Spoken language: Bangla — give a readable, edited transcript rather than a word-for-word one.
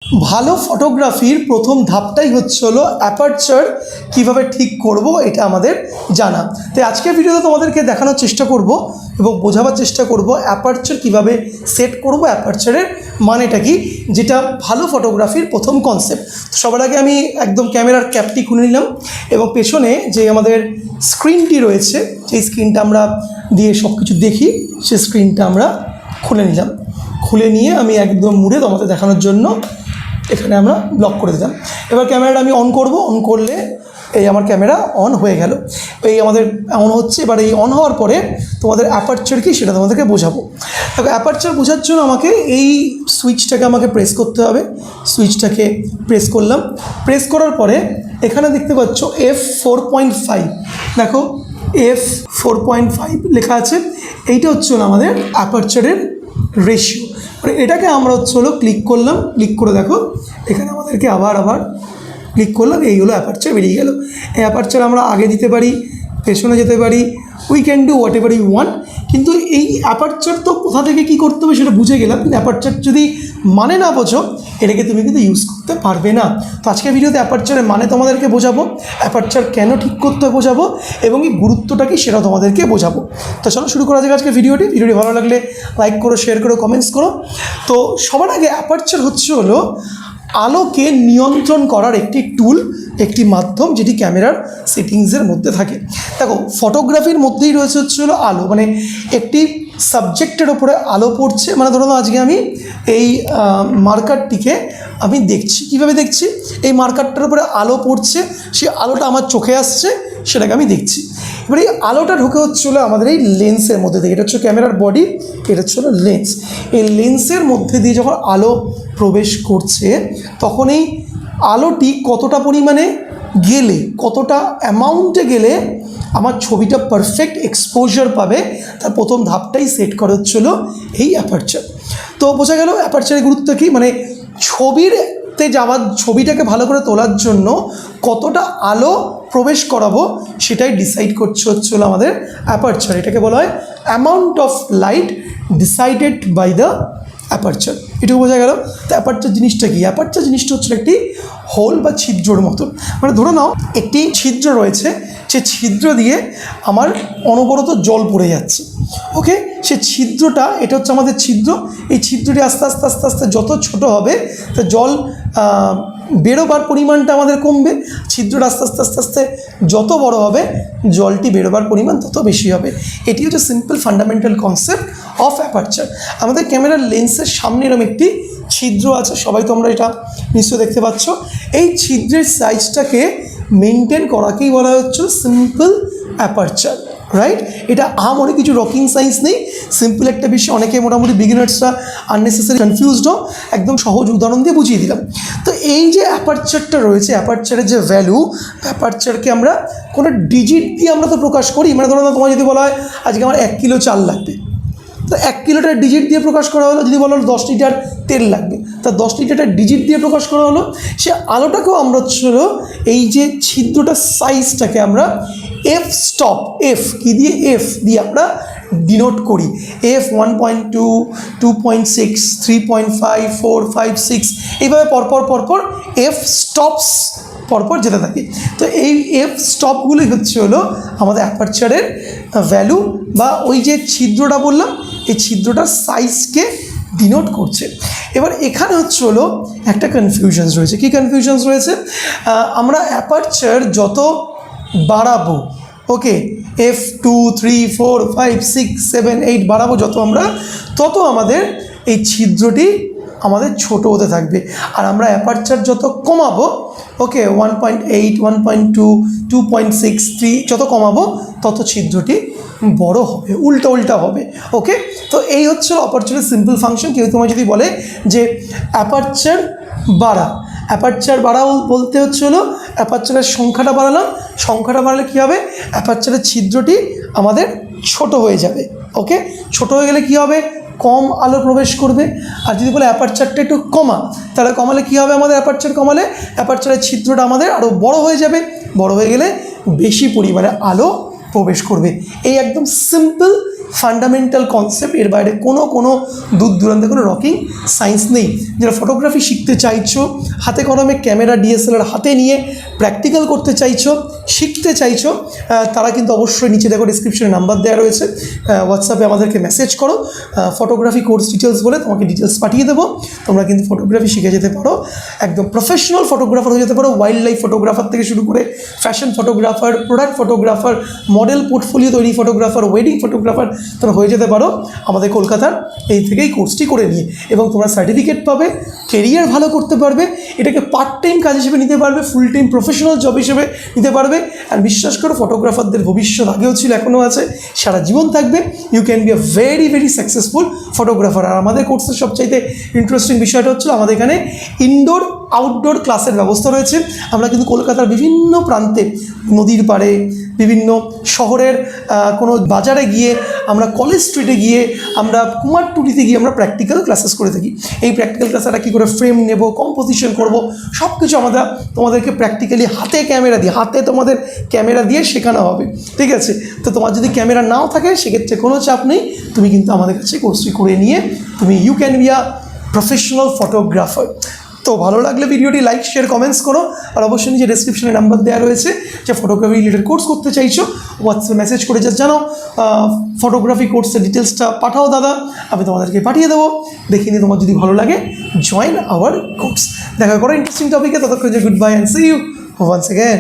ভালো ফটোগ্রাফির প্রথম ধাপটাই হলো অ্যাপারচার কীভাবে ঠিক করব এটা আমাদের জানা। তাই আজকের ভিডিওতে তোমাদেরকে দেখানোর চেষ্টা করব এবং বোঝাবার চেষ্টা করব অ্যাপারচার কীভাবে সেট করব, অ্যাপারচারের মানেটা কি, যেটা ভালো ফটোগ্রাফির প্রথম কনসেপ্ট। সবার আগে আমি একদম ক্যামেরার ক্যাপটি খুলে নিলাম এবং পেছনে যে আমাদের স্ক্রিনটি রয়েছে, সেই স্ক্রিনটা আমরা দিয়ে সব কিছু দেখি, সেই স্ক্রিনটা আমরা খুলে নিলাম। খুলে নিয়ে আমি একদম মুড়ে তোমাদের দেখানোর জন্য এখানে আমরা ব্লক করে দিলাম। এবার ক্যামেরাটা আমি অন করব। অন করলে এই আমার ক্যামেরা অন হয়ে গেল। এই আমাদের অন হচ্ছে। এবার এই অন হওয়ার পরে তোমাদের অ্যাপারচার কি সেটা তোমাদেরকে বোঝাবো। তবে অ্যাপারচার বোঝার জন্য আমাকে এই সুইচটাকে প্রেস করতে হবে। সুইচটাকে প্রেস করলাম। প্রেস করার পরে এখানে দেখতে পাচ্ছ F4.5, দেখো F4.5 লেখা আছে। এইটা হচ্ছে আমাদের অ্যাপারচারের রেশিও। মানে এটাকে আমরা ক্লিক করলাম। ক্লিক করে দেখো এখানে আমাদেরকে আবার ক্লিক করলাম, এই হলো অ্যাপারচার বেরিয়ে গেল। এই অ্যাপারচার আমরা আগে দিতে পারি, পেছনে যেতে পারি, we can do whatever you want. কিন্তু এই অ্যাপারচার তো কোথা থেকে কী করতে হবে সেটা বুঝে গেলাম, কিন্তু অ্যাপারচার যদি মানে না বোঝো এটাকে তুমি কিন্তু ইউজ করতে পারবে না। তো আজকের ভিডিওতে অ্যাপারচারের মানে তোমাদেরকে বোঝাবো, অ্যাপারচার কেন ঠিক করতে হয় বোঝাবো এবং এই গুরুত্বটা কি সেটা তোমাদেরকে বোঝাবো। তো চলো শুরু করা যাক আজকে ভিডিওটি ভালো লাগলে লাইক করো, শেয়ার করো, কমেন্টস করো। তো সবার আগে অ্যাপারচার হলো আলোকে নিয়ন্ত্রণ করার একটি টুল, একটি মাধ্যম, যেটি ক্যামেরার সেটিংসের মধ্যে থাকে। দেখো ফটোগ্রাফির মধ্যেই রয়েছে হলো আলো, মানে একটি সাবজেক্টের ওপরে আলো পড়ছে। মানে ধরো আজকে আমি এই মার্কারটিকে আমি দেখছি, কীভাবে দেখছি, এই মার্কারটার উপরে আলো পড়ছে, সেই আলোটা আমার চোখে আসছে, সেটাকে আমি দেখছি। এবার এই আলোটা ঢুকে হলো আমাদের এই লেন্সের মধ্যে থেকে। এটা হচ্ছে ক্যামেরার বডি, এটা হলো লেন্স। এই লেন্সের মধ্যে দিয়ে যখন আলো প্রবেশ করছে তখন এই আলোটি কতটা পরিমাণে গেলে, কতটা অ্যামাউন্টে গেলে আমার ছবিটা পারফেক্ট এক্সপোজার পাবে, তার প্রথম ধাপটাই সেট করা হচ্ছিলো এই অ্যাপারচার। তো বোঝা গেল অ্যাপারচারের গুরুত্ব কী, মানে ছবিটাকে ভালো করে তোলার জন্য কতটা আলো প্রবেশ করাবো সেটাই ডিসাইড হচ্ছিল আমাদের অ্যাপারচার। এটাকে বলা হয় amount of light decided by the aperture. এটুকু বোঝা গেল। তো অ্যাপারচার জিনিসটা কি? অ্যাপারচার জিনিসটা হচ্ছে একটি হোল বা ছিদ্রর মতন। মানে ধরে নাও একটি ছিদ্র রয়েছে, সে ছিদ্র দিয়ে আমার অনবরত জল পড়ে যাচ্ছে। ওকে, সে ছিদ্রটা, এটা হচ্ছে আমাদের ছিদ্র। এই ছিদ্রটি আস্তে আস্তে আস্তে আস্তে যত ছোট হবে তো জল বেরোবার পরিমাণটা আমাদের কমবে। ছিদ্রটা আস্তে আস্তে আস্তে আস্তে যত বড় হবে জলটি বেরোবার পরিমাণ তত বেশি হবে। এটি হচ্ছে simple fundamental concept of aperture. আমাদের ক্যামেরার লেন্সের সামনে এরকম একটি ছিদ্র আছে, সবাই তোমরা এটা নিশ্চয়ই দেখতে পাচ্ছ। এই ছিদ্রের সাইজটাকে মেনটেন করাকেই বলা হচ্ছে সিম্পল অ্যাপারচার, রাইট? এটা অনেক কিছু রকিং সায়েন্স নেই, সিম্পল একটা বিষয়। অনেকে মোটামুটি বিগিনার্সরা আননেসেসারি কনফিউজডও, একদম সহজ উদাহরণ দিয়ে বুঝিয়ে দিলাম। তো এই যে অ্যাপারচারটা রয়েছে, অ্যাপারচারের যে ভ্যালু, অ্যাপারচারকে আমরা কোনো ডিজিট দিয়ে আমরা তো প্রকাশ করি। মানে ধরো তোমার যদি বলা হয় আজকে আমার 1 কিলো চাল লাগবে, তো 1 কিলোটার ডিজিট দিয়ে প্রকাশ করা হলো। যদি বলা হলো 10 লিটার তেল লাগবে, তা 10 লিটারটা ডিজিট দিয়ে প্রকাশ করা হলো। সে আলোটাকেও আমরা এই যে ছিদ্রটার সাইজটাকে আমরা এফ কি দিয়ে, এফ দিয়ে আমরা ডিনোট করি। F 1.2, 2.6, 3.5, 4, 5, 6 এইভাবে পরপর এফ স্টপস পরপর যেতে থাকে। তো এই এফ স্টপগুলোই হলো আমাদের অ্যাপারচারের ভ্যালু, বা ওই যে ছিদ্রটা বললাম এই ছিদ্রটার সাইজকে ডিনোট করছে। এবার এখানে হলো একটা কনফিউশনস রয়েছে। কি কনফিউশনস রয়েছে? আমরা অ্যাপারচার যত বাড়াবো, ওকে, F2, 3, 4, 5, 6, 7, 8 বাড়াবো যত আমরা, তত আমাদের এই ছিদ্রটি আমাদের ছোট হতে থাকবে। আর আমরা অ্যাপারচার যত কমাবো, ওকে, 1.8, 1.2, 2.6, 3 যত কমাবো তত ছিদ্রটি বড় হবে, উল্টা হবে। ওকে, তো এই হচ্ছে অ্যাপারচারের সিম্পল ফাংশন। কেউ তোমায় যদি বলে যে অ্যাপারচার বাড়া বলতে হলো অ্যাপারচারের সংখ্যাটা বাড়ালাম, সংখ্যাটা বাড়ালে কী হবে, অ্যাপারচারের ছিদ্রটি আমাদের ছোট হয়ে যাবে। ওকে, ছোট হয়ে গেলে কী হবে, কম আলো প্রবেশ করবে। আর যদি বলে অ্যাপারচারটা একটু কমা, তাহলে কমালে কী হবে, আমাদের অ্যাপারচার কমালে অ্যাপারচারের ছিদ্রটা আমাদের আরও বড় হয়ে যাবে। বড় হয়ে গেলে বেশি পরিমাণে আলো প্রবেশ করবে। এই একদম সিম্পল ফান্ডামেন্টাল কনসেপ্ট, এর বাইরে কোনো দূর দূরান্তে কোনো রকিং সায়েন্স নেই। যারা ফটোগ্রাফি শিখতে চাইছো, হাতে কলমে ক্যামেরা ডিএসএলআর হাতে নিয়ে প্র্যাকটিক্যাল করতে চাইছো, শিখতে চাইছো, তারা কিন্তু অবশ্যই নিচে দেখো ডিসক্রিপশনে নাম্বার দেওয়া রয়েছে, হোয়াটসঅ্যাপে আমাদেরকে মেসেজ করো, ফটোগ্রাফি কোর্স ডিটেলস বলে তোমাকে ডিটেলস পাঠিয়ে দেবো। তোমরা কিন্তু ফটোগ্রাফি শিখে যেতে পারো, একদম প্রফেশনাল ফটোগ্রাফার হয়ে যেতে পারো। ওয়াইল্ড লাইফ ফটোগ্রাফার থেকে শুরু করে fashion photographer, product photographer, model portfolio তৈরি ফটোগ্রাফার, ওয়েডিং ফটোগ্রাফার তোমরা হয়ে যেতে পারো আমাদের কলকাতার এই থেকেই কোর্সটি করে নিয়ে। এবং তোমরা সার্টিফিকেট পাবে, কেরিয়ার ভালো করতে পারবে, এটাকে পার্ট টাইম কাজ হিসেবে নিতে পারবে, ফুল টাইম প্রফেশনাল জব হিসেবে নিতে পারবে। আর বিশ্বাস করো ফটোগ্রাফারদের ভবিষ্যৎ আগেও ছিল, এখনও আছে, সারা জীবন থাকবে। You can be a very very successful photographer. আর আমাদের কোর্সের সবচাইতে ইন্টারেস্টিং বিষয়টা হচ্ছিল আমাদের এখানে ইনডোর আউটডোর ক্লাসের ব্যবস্থা রয়েছে। আমরা কিন্তু কলকাতার বিভিন্ন প্রান্তে, নদীর পাড়ে, বিভিন্ন শহরের কোনো বাজারে গিয়ে, আমরা কলেজ স্ট্রিটে গিয়ে, আমরা কুমারটুলিতে গিয়ে আমরা প্র্যাকটিক্যাল ক্লাসেস করে থাকি। এই প্র্যাকটিক্যাল ক্লাসটা কী করে ফ্রেম নেব, কম্পোজিশন করব, সব কিছু তোমাদেরকে প্র্যাকটিক্যালি হাতে তোমাদের ক্যামেরা দিয়ে শেখানো হবে। ঠিক আছে? তো তোমার যদি ক্যামেরা নাও থাকে সেক্ষেত্রে কোনো চাপ নেই, তুমি কিন্তু আমাদের কাছে কোর্সটি করে নিয়ে তুমি you can be a professional photographer. তো ভালো লাগলে ভিডিওটি লাইক, শেয়ার, কমেন্টস করো। আর অবশ্যই নিচে ডেসক্রিপশনে নাম্বার দেওয়া রয়েছে, যে ফটোগ্রাফি রিলেটেড কোর্স করতে চাইছো হোয়াটসঅ্যাপে মেসেজ করে জানাও, ফটোগ্রাফি কোর্সের ডিটেলসটা পাঠাও দাদা, আমি তোমাদেরকে পাঠিয়ে দেবো। দেখে নিয়ে তোমার যদি ভালো লাগে জয়েন আওয়ার কোর্স। দেখা করো ইন্টারেস্টিং টপিকে। ততক্ষণ যে goodbye and see you once again.